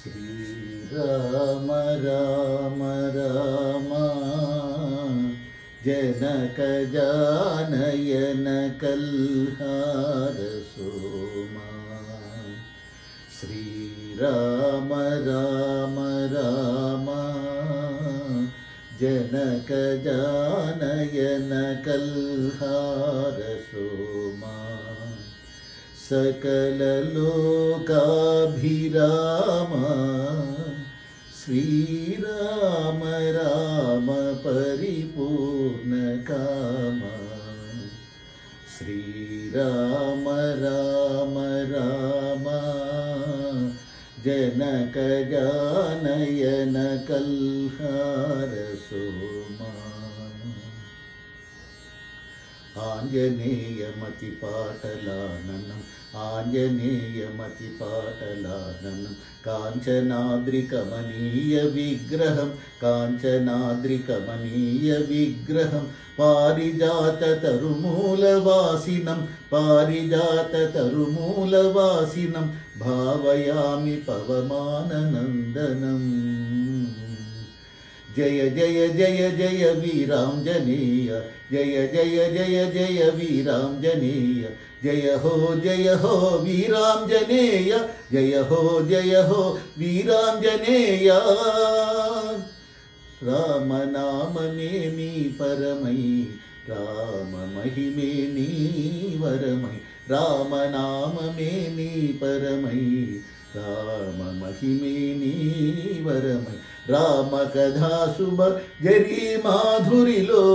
श्रीराम राम राम जनक जानयन कल्हार सोमा। श्रीराम राम राम जनक जानयन कल्हार सोमा। सकल लोकाभिरामा श्रीराम राम परिपूर्ण कामा। श्रीराम राम राम जनक जानयन कल्हार सोमा। आञ्जनेयमतिपाटलाननम् आञ्जनेयमतिपाटलाननं काञ्चनाद्रिकमनीयविग्रहं काञ्चनाद्रिकमनीयविग्रहं पारिजाततरुमूलवासिनं भावयामि पवमाननन्दनम्। जय जय जय जय वीरांजनेय जय जय जय जय वीरांजनेय जय हो वीरांजनेय जय हो वीरांजनेय। राम नाम मेनी परमई राम महिमे नी वरमई। राम नाम मेनी परमई राम महिमे नी वरमई। राम कथा शुभ जरी माधुरिलो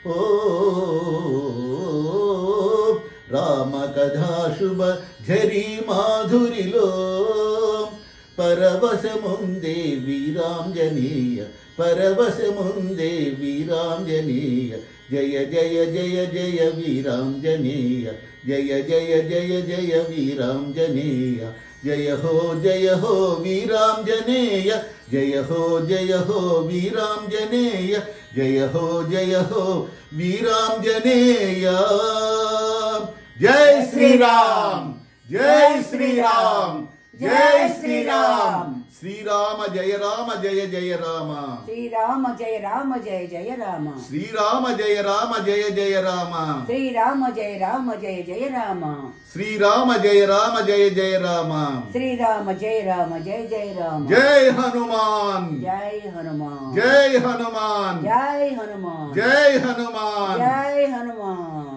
ओ राम कथा शुभ झरी माधुरिलो परवश मुंदे वीरांजनेय परवश मुंदे वीरांजनेय। जय जय जय जय वीरांजनेय जय जय जय जय वीरांजनेय। जय हो वीरांजनेय जय हो वीरांजनेय जय हो वीरांजनेय। जय श्री राम जय श्री राम जय श्री राम। श्री राम जय जय राम। श्री राम जय जय राम। श्री राम जय जय राम। श्री राम जय जय राम। श्री राम जय जय राम। श्री राम जय जय राम। जय हनुमान जय हनुमान जय हनुमान जय हनुमान जय हनुमान जय हनुमान।